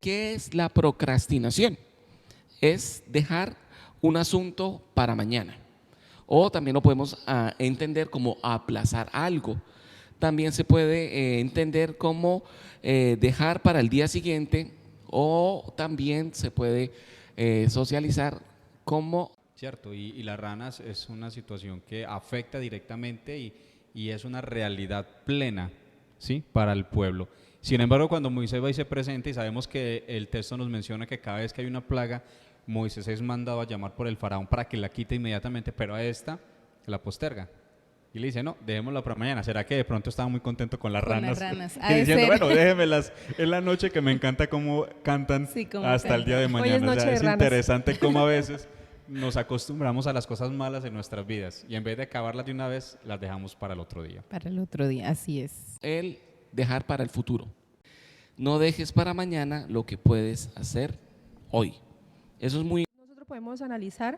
¿Qué es la procrastinación? Es dejar un asunto para mañana. O también lo podemos entender como aplazar algo. También se puede entender como dejar para el día siguiente, o también se puede socializar como… Cierto, y las ranas es una situación que afecta directamente y es una realidad plena, ¿sí?, para el pueblo. Sin embargo, cuando Moisés va y se presenta, y sabemos que el texto nos menciona que cada vez que hay una plaga, Moisés es mandado a llamar por el faraón para que la quite inmediatamente, pero a esta la posterga. Y le dice, no, dejémosla para mañana. ¿Será que de pronto estaba muy contento con las ranas? Ha Y de diciendo, ser. bueno, déjenmelas en la noche, que me encanta cómo cantan Sí, cómo hasta el día de cantan. mañana. Hoy es noche O sea, de es ranas. interesante cómo a veces nos acostumbramos a las cosas malas en nuestras vidas y en vez de acabarlas de una vez, las dejamos para el otro día. Para el otro día, así es. el dejar para el futuro. No dejes para mañana lo que puedes hacer hoy. Eso es muy… Nosotros podemos analizar,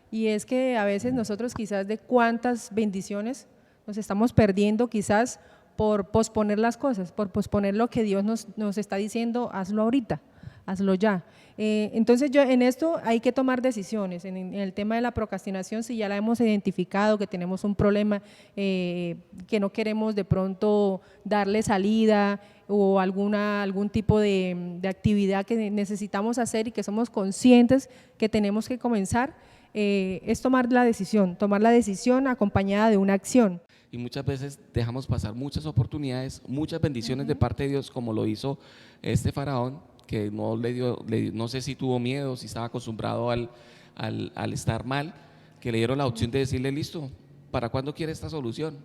y es que a veces nosotros quizás de cuántas bendiciones nos estamos perdiendo quizás por posponer las cosas, por posponer lo que Dios nos está diciendo, hazlo ahorita, hazlo ya. Entonces en esto hay que tomar decisiones. En el tema de la procrastinación, si ya la hemos identificado, que tenemos un problema, que no queremos de pronto darle salida, o algún tipo de actividad que necesitamos hacer y que somos conscientes que tenemos que comenzar, es tomar la decisión acompañada de una acción. Y muchas veces dejamos pasar muchas oportunidades, muchas bendiciones de parte de Dios, como lo hizo este faraón, que no no sé si tuvo miedo, si estaba acostumbrado al estar mal, que le dieron la opción de decirle, listo, ¿para cuándo quiere esta solución?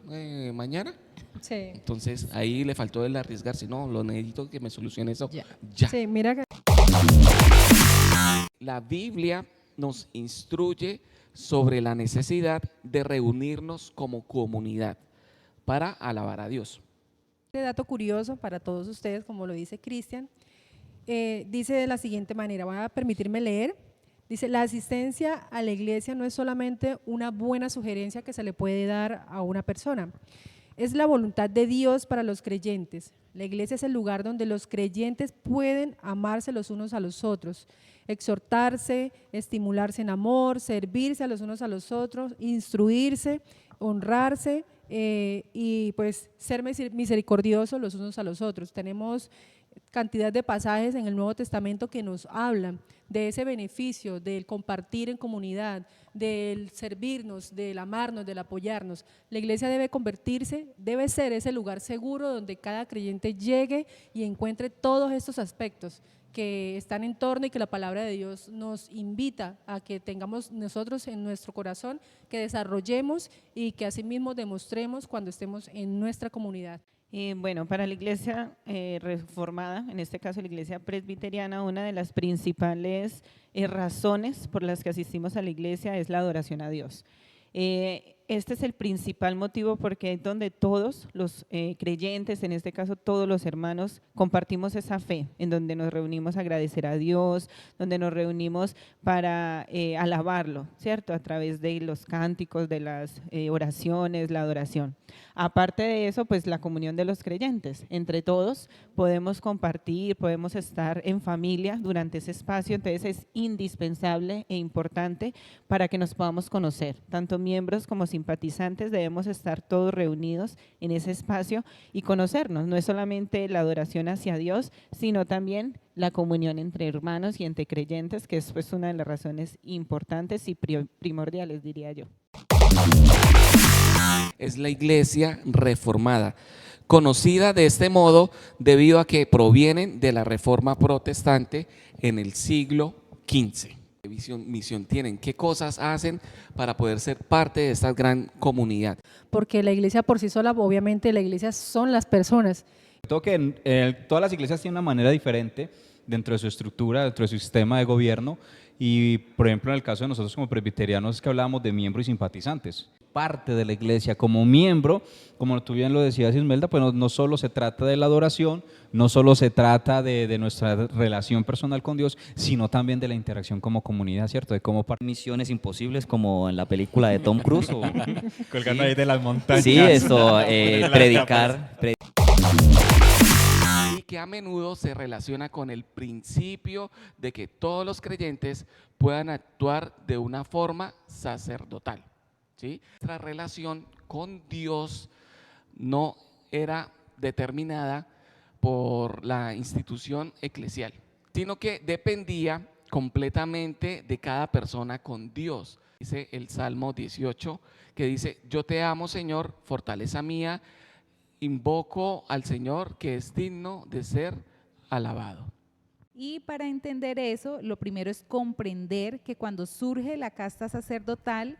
¿Mañana? Sí. Entonces ahí le faltó el arriesgarse, no, lo necesito que me solucione eso ya. Sí, mira que La Biblia nos instruye sobre la necesidad de reunirnos como comunidad para alabar a Dios. este dato curioso para todos ustedes, como lo dice Cristian, dice de la siguiente manera, voy a permitirme leer. Dice, la asistencia a la iglesia no es solamente una buena sugerencia que se le puede dar a una persona, es la voluntad de Dios para los creyentes. La iglesia es el lugar donde los creyentes pueden amarse los unos a los otros, exhortarse, estimularse en amor, servirse a los unos a los otros, instruirse, honrarse y pues ser misericordiosos los unos a los otros. Tenemos cantidad de pasajes en el Nuevo Testamento que nos hablan de ese beneficio, del compartir en comunidad, del servirnos, del amarnos, del apoyarnos. La iglesia debe ser ese lugar seguro donde cada creyente llegue y encuentre todos estos aspectos que están en torno y que la palabra de Dios nos invita a que tengamos nosotros en nuestro corazón, que desarrollemos y que asimismo demostremos cuando estemos en nuestra comunidad. Bueno, para la iglesia reformada, en este caso la iglesia presbiteriana, una de las principales razones por las que asistimos a la iglesia es la adoración a Dios. Este es el principal motivo porque es donde todos los creyentes, en este caso todos los hermanos, compartimos esa fe, en donde nos reunimos a agradecer a Dios, donde nos reunimos para alabarlo, ¿cierto? A través de los cánticos, de las oraciones, la adoración. Aparte de eso, pues la comunión de los creyentes. Entre todos podemos compartir, podemos estar en familia durante ese espacio, entonces es indispensable e importante para que nos podamos conocer. Tanto miembros como simpatizantes debemos estar todos reunidos en ese espacio y conocernos. No es solamente la adoración hacia Dios, sino también la comunión entre hermanos y entre creyentes, que es pues una de las razones importantes y primordiales, diría yo. Es la iglesia reformada, conocida de este modo debido a que provienen de la reforma protestante en el siglo XV. ¿Qué misión tienen? ¿Qué cosas hacen para poder ser parte de esta gran comunidad? Porque la iglesia por sí sola, obviamente la iglesia son las personas. Todo que todas las iglesias tienen una manera diferente dentro de su estructura, dentro de su sistema de gobierno y, por ejemplo, en el caso de nosotros como presbiterianos es que hablábamos de miembros y simpatizantes. Parte de la iglesia como miembro, como tú bien lo decías, Ismelda, pues no solo se trata de la adoración, no solo se trata de nuestra relación personal con Dios, sino también de la interacción como comunidad, ¿cierto? De cómo misiones imposibles como en la película de Tom Cruise. Colgando ahí de las montañas. Sí, esto, predicar. Y que que a menudo se relaciona con el principio de que todos los creyentes puedan actuar de una forma sacerdotal, ¿sí? Nuestra relación con Dios no era determinada por la institución eclesial, sino que dependía completamente de cada persona con Dios. Dice el Salmo 18 que dice: yo te amo, Señor, fortaleza mía, invoco al Señor que es digno de ser alabado. Y para entender eso, lo primero es comprender que cuando surge la casta sacerdotal,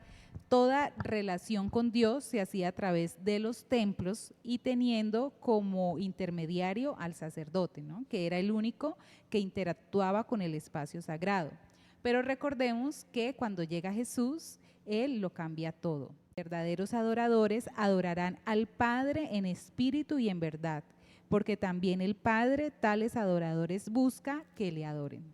toda relación con Dios se hacía a través de los templos y teniendo como intermediario al sacerdote, ¿no? Que era el único que interactuaba con el espacio sagrado. Pero recordemos que cuando llega Jesús, Él lo cambia todo. Verdaderos adoradores adorarán al Padre en espíritu y en verdad, porque también el Padre tales adoradores busca que le adoren.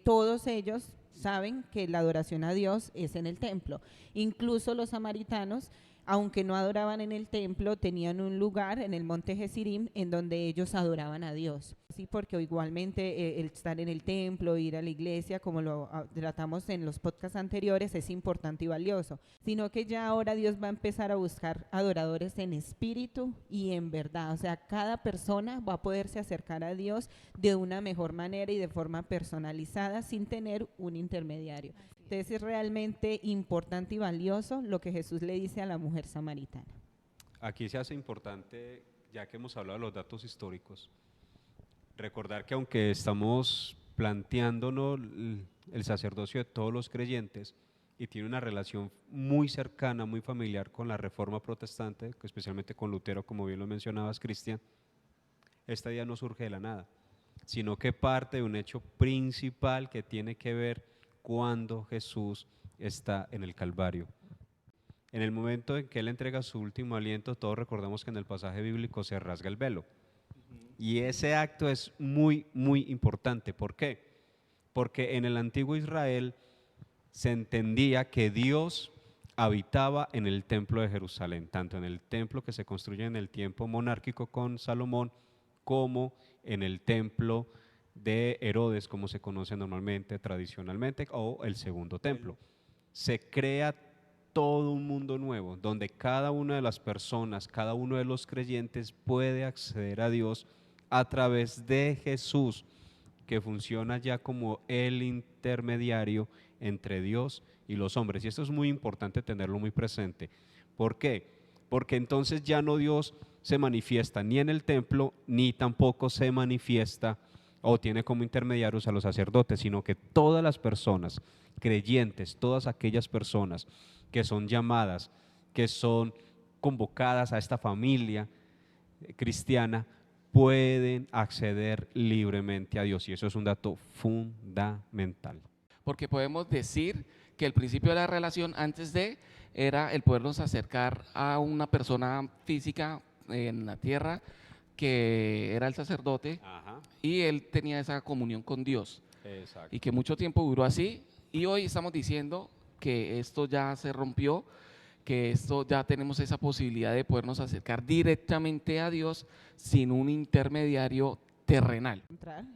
Todos ellos saben que la adoración a Dios es en el templo. Incluso los samaritanos, aunque no adoraban en el templo, tenían un lugar en el monte Gesirim en donde ellos adoraban a Dios. Sí, porque igualmente el estar en el templo, ir a la iglesia, como lo tratamos en los podcasts anteriores, es importante y valioso, sino que ya ahora Dios va a empezar a buscar adoradores en espíritu y en verdad. O sea, cada persona va a poderse acercar a Dios de una mejor manera y de forma personalizada sin tener un intermediario. Entonces es realmente importante y valioso lo que Jesús le dice a la mujer samaritana. Aquí se hace importante, ya que hemos hablado de los datos históricos, recordar que aunque estamos planteándonos el sacerdocio de todos los creyentes y tiene una relación muy cercana, muy familiar con la Reforma Protestante, especialmente con Lutero, como bien lo mencionabas, Cristian, esta idea no surge de la nada, sino que parte de un hecho principal que tiene que ver cuando Jesús está en el Calvario. En el momento en que Él entrega su último aliento, todos recordamos que en el pasaje bíblico se rasga el velo. Y ese acto es muy, muy importante. ¿Por qué? Porque en el antiguo Israel se entendía que Dios habitaba en el templo de Jerusalén, tanto en el templo que se construye en el tiempo monárquico con Salomón, como en el templo de Herodes, como se conoce normalmente, tradicionalmente, o el segundo templo. Se crea todo un mundo nuevo, donde cada una de las personas, cada uno de los creyentes puede acceder a Dios a través de Jesús, que funciona ya como el intermediario entre Dios y los hombres. Y esto es muy importante tenerlo muy presente. ¿Por qué? Porque entonces ya no Dios se manifiesta ni en el templo, ni tampoco se manifiesta o tiene como intermediarios a los sacerdotes, sino que todas las personas creyentes, todas aquellas personas que son llamadas, que son convocadas a esta familia cristiana, pueden acceder libremente a Dios, y eso es un dato fundamental. Porque podemos decir que el principio de la relación antes de era el podernos acercar a una persona física en la tierra que era el sacerdote. Ajá. Y él tenía esa comunión con Dios. Exacto. Y que mucho tiempo duró así, y hoy estamos diciendo que esto ya se rompió, que esto ya tenemos esa posibilidad de podernos acercar directamente a Dios sin un intermediario terrenal.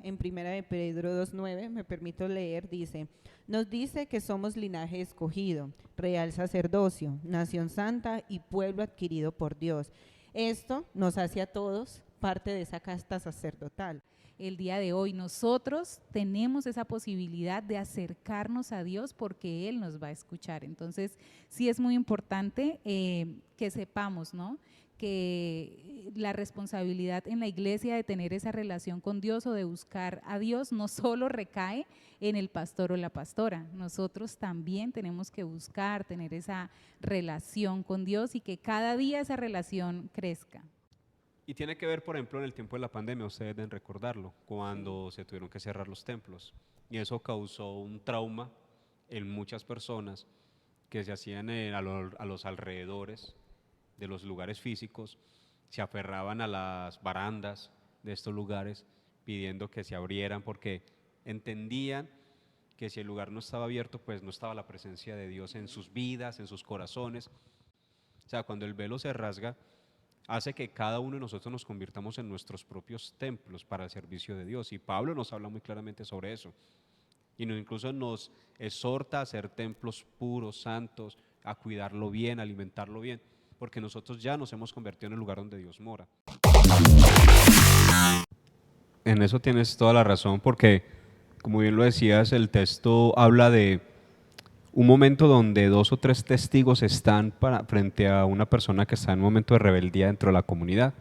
En Primera de Pedro 2:9, me permito leer, dice: nos dice que somos linaje escogido, real sacerdocio, nación santa y pueblo adquirido por Dios. Esto nos hace a todos parte de esa casta sacerdotal. El día de hoy nosotros tenemos esa posibilidad de acercarnos a Dios porque Él nos va a escuchar. Entonces, sí es muy importante que sepamos, ¿no?, que la responsabilidad en la iglesia de tener esa relación con Dios o de buscar a Dios no solo recae en el pastor o la pastora. Nosotros también tenemos que buscar tener esa relación con Dios y que cada día esa relación crezca. Y tiene que ver, por ejemplo, en el tiempo de la pandemia, ustedes deben recordarlo, cuando se tuvieron que cerrar los templos. Y eso causó un trauma en muchas personas que se hacían a los alrededores de los lugares físicos, se aferraban a las barandas de estos lugares pidiendo que se abrieran porque entendían que si el lugar no estaba abierto, pues no estaba la presencia de Dios en sus vidas, en sus corazones. O sea, cuando el velo se rasga, hace que cada uno de nosotros nos convirtamos en nuestros propios templos para el servicio de Dios. Y Pablo nos habla muy claramente sobre eso. Y incluso nos exhorta a ser templos puros, santos, a cuidarlo bien, a alimentarlo bien, porque nosotros ya nos hemos convertido en el lugar donde Dios mora. En eso tienes toda la razón, porque como bien lo decías, el texto habla de un momento donde 2 o 3 testigos están frente a una persona que está en un momento de rebeldía dentro de la comunidad,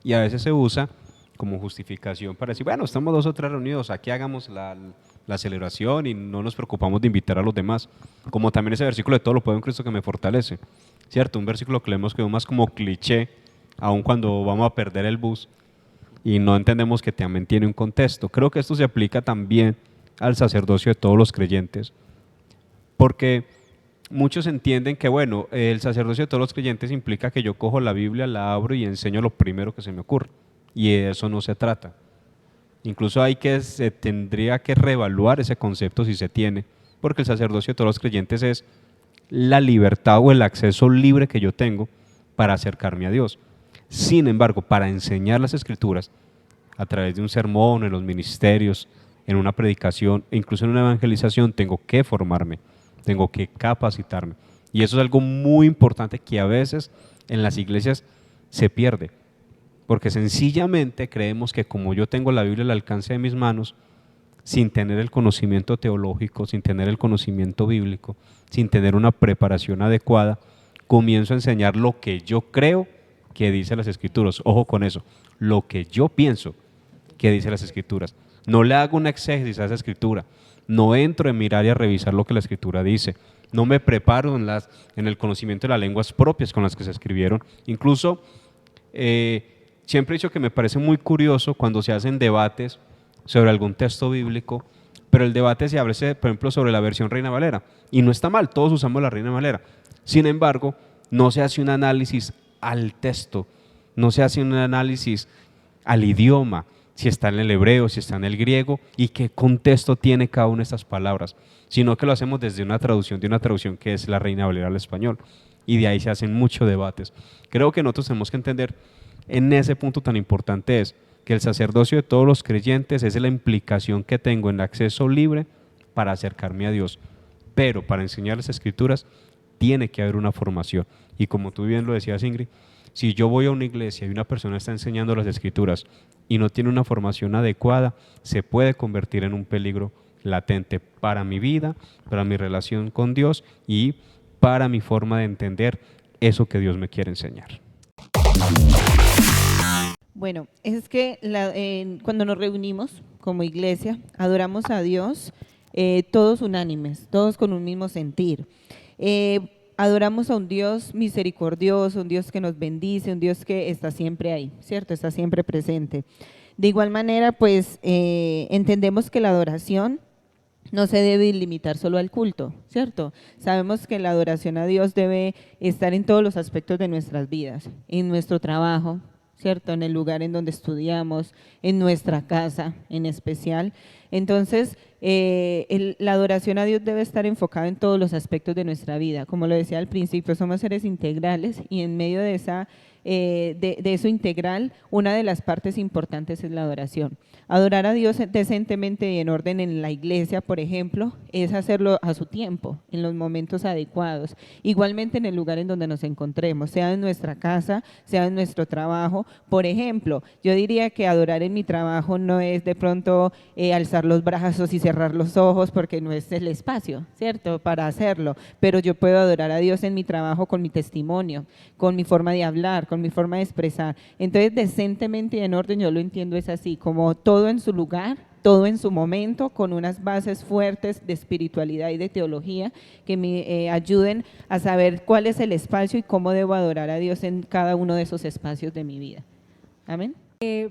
y a veces se usa como justificación para decir, bueno, estamos 2 o 3 reunidos, aquí hagamos la celebración y no nos preocupamos de invitar a los demás, como también ese versículo de todo lo puedo en Cristo que me fortalece, ¿cierto? Un versículo que leemos que es más como cliché, aun cuando vamos a perder el bus y no entendemos que también tiene un contexto. Creo que esto se aplica también al sacerdocio de todos los creyentes, porque muchos entienden que, bueno, el sacerdocio de todos los creyentes implica que yo cojo la Biblia, la abro y enseño lo primero que se me ocurre, y de eso no se trata. Incluso se tendría que reevaluar ese concepto si se tiene, porque el sacerdocio de todos los creyentes es la libertad o el acceso libre que yo tengo para acercarme a Dios. Sin embargo, para enseñar las Escrituras, a través de un sermón, en los ministerios, en una predicación e incluso en una evangelización, tengo que formarme, tengo que capacitarme. Y eso es algo muy importante que a veces en las iglesias se pierde, porque sencillamente creemos que como yo tengo la Biblia al alcance de mis manos, sin tener el conocimiento teológico, sin tener el conocimiento bíblico, sin tener una preparación adecuada, comienzo a enseñar lo que yo creo que dice las Escrituras. Ojo con eso, lo que yo pienso que dice las Escrituras. No le hago una exégesis a esa Escritura, no entro en mirar y a revisar lo que la Escritura dice, no me preparo en el conocimiento de las lenguas propias con las que se escribieron. Incluso siempre he dicho que me parece muy curioso cuando se hacen debates sobre algún texto bíblico, pero el debate se abre, por ejemplo, sobre la versión Reina Valera, y no está mal, todos usamos la Reina Valera. Sin embargo, no se hace un análisis al texto, no se hace un análisis al idioma, si está en el hebreo, si está en el griego, y qué contexto tiene cada una de estas palabras, sino que lo hacemos desde una traducción que es la Reina Valera al español, y de ahí se hacen muchos debates. Creo que nosotros tenemos que entender en ese punto tan importante es que el sacerdocio de todos los creyentes es la implicación que tengo en el acceso libre para acercarme a Dios, pero para enseñar las Escrituras tiene que haber una formación, y como tú bien lo decías, Ingrid, si yo voy a una iglesia y una persona está enseñando las Escrituras y no tiene una formación adecuada, se puede convertir en un peligro latente para mi vida, para mi relación con Dios y para mi forma de entender eso que Dios me quiere enseñar. Bueno, es que cuando nos reunimos como iglesia, adoramos a Dios, todos unánimes, todos con un mismo sentir. Adoramos a un Dios misericordioso, un Dios que nos bendice, un Dios que está siempre ahí, ¿cierto? Está siempre presente. De igual manera, pues entendemos que la adoración no se debe limitar solo al culto, ¿cierto? Sabemos que la adoración a Dios debe estar en todos los aspectos de nuestras vidas, en nuestro trabajo, ¿cierto? En el lugar en donde estudiamos, en nuestra casa en especial. Entonces, la adoración a Dios debe estar enfocada en todos los aspectos de nuestra vida. Como lo decía al principio, somos seres integrales y en medio de eso integral, una de las partes importantes es la adoración. Adorar a Dios decentemente y en orden en la iglesia, por ejemplo, es hacerlo a su tiempo, en los momentos adecuados. Igualmente en el lugar en donde nos encontremos, sea en nuestra casa, sea en nuestro trabajo. Por ejemplo, yo diría que adorar en mi trabajo no es de pronto alzar los brazos y cerrar los ojos porque no es el espacio, ¿cierto?, para hacerlo. Pero yo puedo adorar a Dios en mi trabajo con mi testimonio, con mi forma de hablar, con mi forma de expresar. Entonces, decentemente y en orden, yo lo entiendo es así, como todo en su lugar, todo en su momento, con unas bases fuertes de espiritualidad y de teología que me ayuden a saber cuál es el espacio y cómo debo adorar a Dios en cada uno de esos espacios de mi vida. Amén.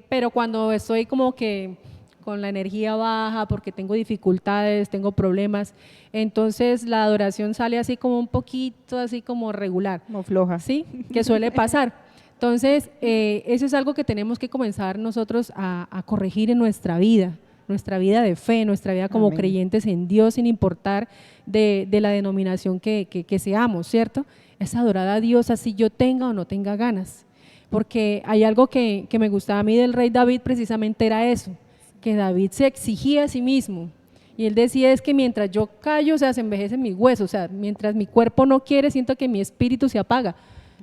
Pero cuando estoy como que con la energía baja, porque tengo dificultades, tengo problemas, entonces la adoración sale así como un poquito, así como regular. Como floja. Sí, que suele pasar. Entonces, eso es algo que tenemos que comenzar nosotros a corregir en nuestra vida de fe, nuestra vida como Amén. Creyentes en Dios, sin importar de la denominación que seamos, ¿cierto? Es adorar a Dios así yo tenga o no tenga ganas. porque hay algo que me gustaba a mí del rey David, precisamente era eso, que David se exigía a sí mismo. Y él decía es que mientras yo callo, o sea, se envejecen mis huesos, o sea, mientras mi cuerpo no quiere, siento que mi espíritu se apaga.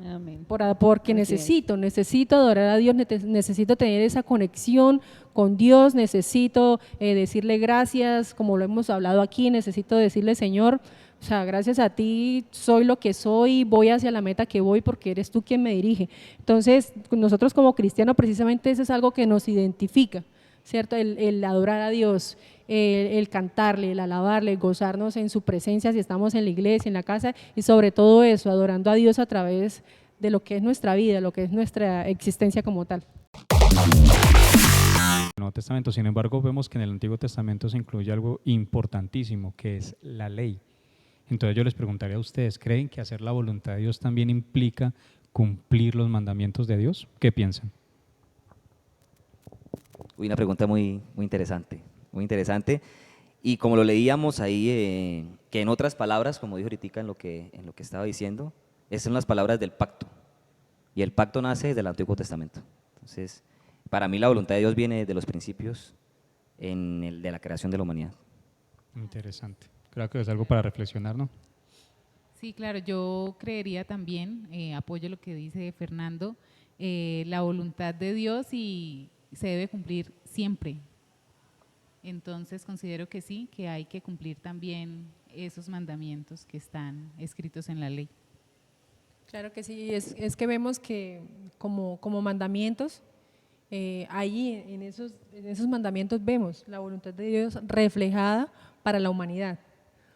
Amén. Porque Así es. necesito adorar a Dios, necesito tener esa conexión con Dios, necesito decirle gracias, como lo hemos hablado aquí, necesito decirle Señor, o sea, gracias a ti soy lo que soy, voy hacia la meta que voy porque eres tú quien me dirige. Entonces, nosotros como cristianos precisamente eso es algo que nos identifica, ¿cierto? El adorar a Dios, el cantarle, el alabarle, el gozarnos en su presencia si estamos en la iglesia, en la casa y sobre todo eso, adorando a Dios a través de lo que es nuestra vida, lo que es nuestra existencia como tal. El Nuevo Testamento, sin embargo, vemos que en el Antiguo Testamento se incluye algo importantísimo, que es la ley. Entonces yo les preguntaría a ustedes, ¿creen que hacer la voluntad de Dios también implica cumplir los mandamientos de Dios? ¿Qué piensan? Uy, una pregunta muy interesante. Y como lo leíamos ahí, que en otras palabras, como dijo ahorita en lo que estaba diciendo, esas son las palabras del pacto. Y el pacto nace desde el Antiguo Testamento. Entonces, para mí la voluntad de Dios viene de los principios de la creación de la humanidad. Interesante. Creo que es algo para reflexionar, ¿no? Sí, claro, yo creería también, apoyo lo que dice Fernando, la voluntad de Dios y se debe cumplir siempre. Entonces considero que sí, que hay que cumplir también esos mandamientos que están escritos en la ley. Claro que sí, es que vemos que como mandamientos, ahí en esos mandamientos vemos la voluntad de Dios reflejada para la humanidad,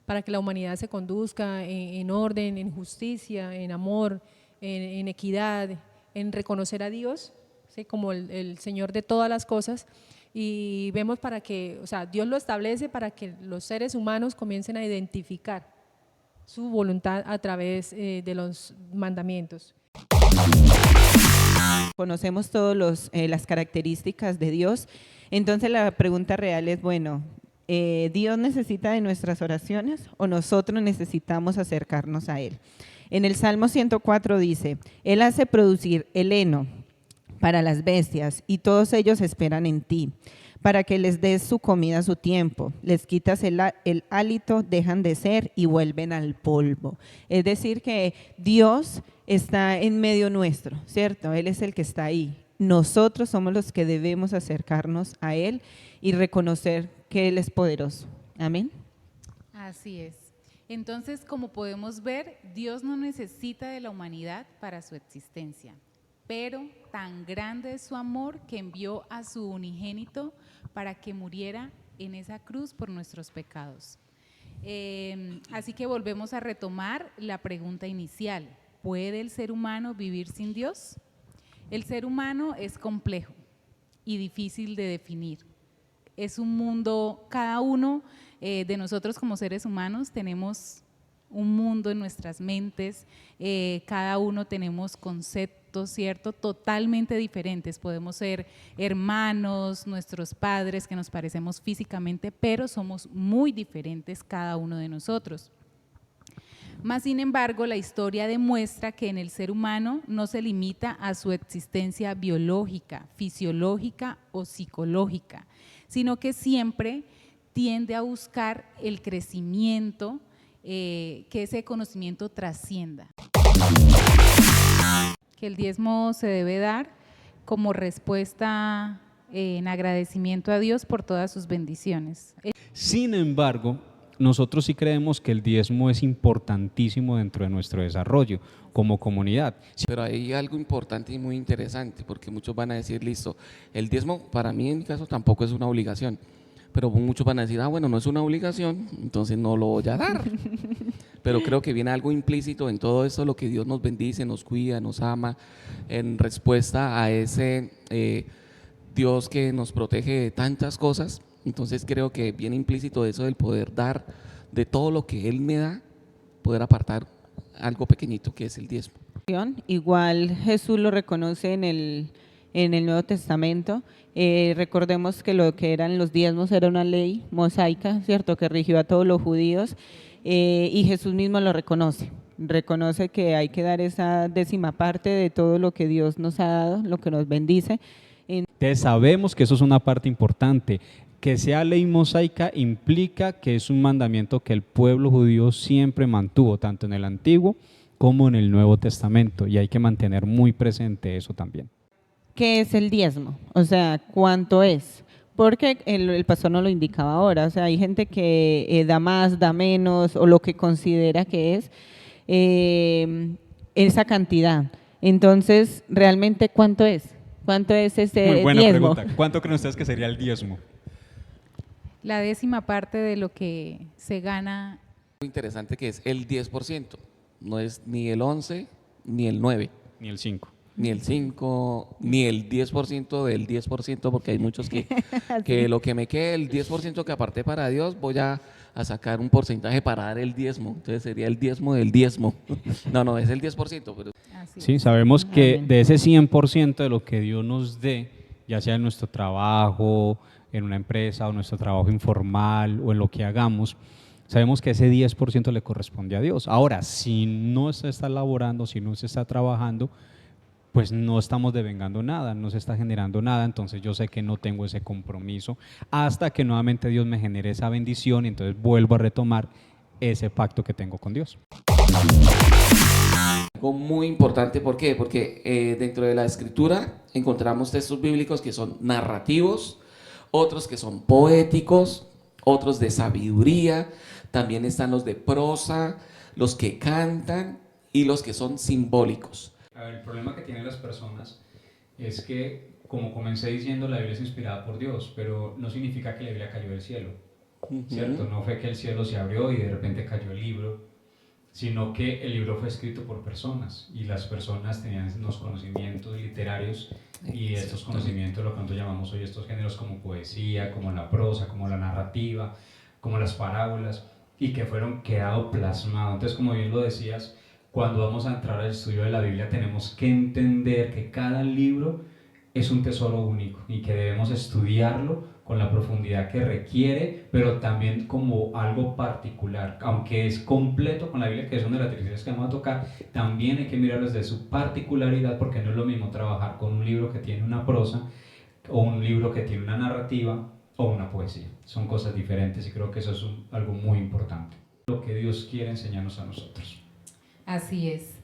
para que la humanidad se conduzca en orden, en justicia, en amor, en equidad, en reconocer a Dios, ¿sí? Como el Señor de todas las cosas. Y vemos para que, o sea, Dios lo establece para que los seres humanos comiencen a identificar su voluntad a través de los mandamientos. Conocemos todas las características de Dios, entonces la pregunta real es, bueno, ¿Dios necesita de nuestras oraciones o nosotros necesitamos acercarnos a Él? En el Salmo 104 dice, Él hace producir el heno para las bestias y todos ellos esperan en ti, para que les des su comida a su tiempo, les quitas el hálito, dejan de ser y vuelven al polvo. Es decir que Dios está en medio nuestro, ¿cierto? Él es el que está ahí. Nosotros somos los que debemos acercarnos a Él y reconocer que Él es poderoso. Amén. Así es. Entonces, como podemos ver, Dios no necesita de la humanidad para su existencia, pero tan grande es su amor que envió a su unigénito para que muriera en esa cruz por nuestros pecados. Así que volvemos a retomar la pregunta inicial. ¿Puede el ser humano vivir sin Dios? El ser humano es complejo y difícil de definir. Es un mundo, cada uno de nosotros como seres humanos tenemos un mundo en nuestras mentes, cada uno tenemos conceptos, ¿cierto? Totalmente diferentes. Podemos ser hermanos, nuestros padres, que nos parecemos físicamente, pero somos muy diferentes cada uno de nosotros. Más sin embargo, la historia demuestra que en el ser humano no se limita a su existencia biológica, fisiológica o psicológica, sino que siempre tiende a buscar el crecimiento, que ese conocimiento trascienda. Que el diezmo se debe dar como respuesta en agradecimiento a Dios por todas sus bendiciones. Sin embargo, nosotros sí creemos que el diezmo es importantísimo dentro de nuestro desarrollo como comunidad. Pero hay algo importante y muy interesante, porque muchos van a decir, listo, el diezmo para mí en mi caso tampoco es una obligación, pero muchos van a decir, bueno, no es una obligación, entonces no lo voy a dar. Pero creo que viene algo implícito en todo esto, lo que Dios nos bendice, nos cuida, nos ama, en respuesta a ese Dios que nos protege de tantas cosas. Entonces creo que viene implícito eso del poder dar de todo lo que Él me da, poder apartar algo pequeñito que es el diezmo. Igual Jesús lo reconoce en el Nuevo Testamento. Recordemos que lo que eran los diezmos era una ley mosaica, ¿cierto?, que rigió a todos los judíos, y Jesús mismo lo reconoce, reconoce que hay que dar esa 10ª parte de todo lo que Dios nos ha dado, lo que nos bendice. Entonces sabemos que eso es una parte importante. Que sea ley mosaica implica que es un mandamiento que el pueblo judío siempre mantuvo, tanto en el Antiguo como en el Nuevo Testamento, y hay que mantener muy presente eso también. ¿Qué es el diezmo? O sea, ¿cuánto es? Porque el pastor nos lo indicaba ahora, o sea, hay gente que da más, da menos, o lo que considera que es esa cantidad. Entonces, ¿realmente cuánto es? ¿Cuánto es ese Muy buena diezmo? pregunta. ¿Cuánto creen ustedes que sería el diezmo? La 10ª parte de lo que se gana. Muy interesante que es el 10%, no es ni el 11 ni el 9, Ni el 5. ni el 5, ni el 10% del 10%, porque hay muchos que lo que me quede, el 10% que aparté para Dios, voy a sacar un porcentaje para dar el diezmo. Entonces sería el diezmo del diezmo. No, es el 10%. Pero Así Sí, es. sabemos que Amén. de ese 100% de lo que Dios nos dé, ya sea en nuestro trabajo, en una empresa o nuestro trabajo informal o en lo que hagamos, sabemos que ese 10% le corresponde a Dios. Ahora, si no se está laborando, si no se está trabajando, pues no estamos devengando nada, no se está generando nada, entonces yo sé que no tengo ese compromiso hasta que nuevamente Dios me genere esa bendición y entonces vuelvo a retomar ese pacto que tengo con Dios. algo muy importante, ¿por qué? Porque dentro de la escritura encontramos textos bíblicos que son narrativos, otros que son poéticos, otros de sabiduría, también están los de prosa, los que cantan y los que son simbólicos. A ver, el problema que tienen las personas es que, como comencé diciendo, la Biblia es inspirada por Dios, pero no significa que la Biblia cayó del cielo, ¿cierto? No fue que el cielo se abrió y de repente cayó el libro, sino que el libro fue escrito por personas y las personas tenían unos conocimientos literarios y estos conocimientos, lo que nosotros llamamos hoy estos géneros como poesía, como la prosa, como la narrativa, como las parábolas, y que fueron quedado plasmados. Entonces, como bien lo decías, cuando vamos a entrar al estudio de la Biblia tenemos que entender que cada libro es un tesoro único y que debemos estudiarlo con la profundidad que requiere, pero también como algo particular. Aunque es completo con la Biblia, que es una de las directrices que vamos a tocar, también hay que mirarlo desde su particularidad, porque no es lo mismo trabajar con un libro que tiene una prosa o un libro que tiene una narrativa o una poesía. Son cosas diferentes y creo que eso es algo muy importante. Lo que Dios quiere enseñarnos a nosotros. Así es.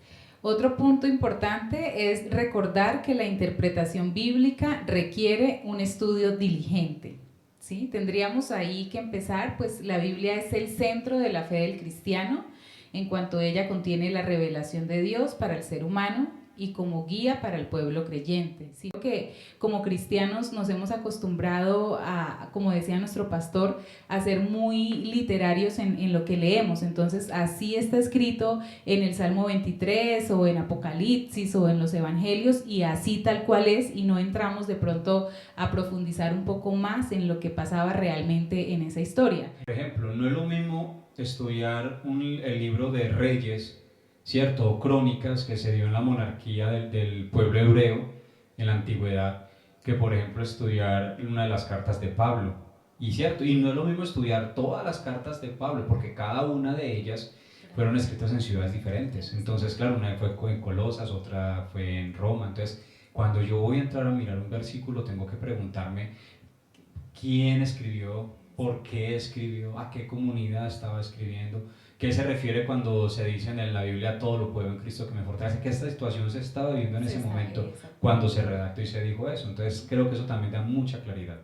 Otro punto importante es recordar que la interpretación bíblica requiere un estudio diligente, ¿sí? Tendríamos ahí que empezar, pues la Biblia es el centro de la fe del cristiano, en cuanto ella contiene la revelación de Dios para el ser humano y como guía para el pueblo creyente. ¿Sí? Que como cristianos nos hemos acostumbrado a, como decía nuestro pastor, a ser muy literarios en lo que leemos. Entonces, así está escrito en el Salmo 23 o en Apocalipsis o en los Evangelios y así tal cual es, y no entramos de pronto a profundizar un poco más en lo que pasaba realmente en esa historia. Por ejemplo, no es lo mismo estudiar el libro de Reyes, ¿cierto? O Crónicas que se dio en la monarquía del pueblo hebreo en la antigüedad, que por ejemplo estudiar una de las cartas de Pablo. Y cierto, y no es lo mismo estudiar todas las cartas de Pablo, porque cada una de ellas fueron escritas en ciudades diferentes. Entonces, claro, una fue en Colosas, otra fue en Roma. Entonces, cuando yo voy a entrar a mirar un versículo, tengo que preguntarme quién escribió, por qué escribió, a qué comunidad estaba escribiendo. ¿Qué se refiere cuando se dice en la Biblia todo lo puedo en Cristo que me fortalece? Que esta situación se estaba viviendo en ese momento cuando se redactó y se dijo eso. Entonces creo que eso también da mucha claridad.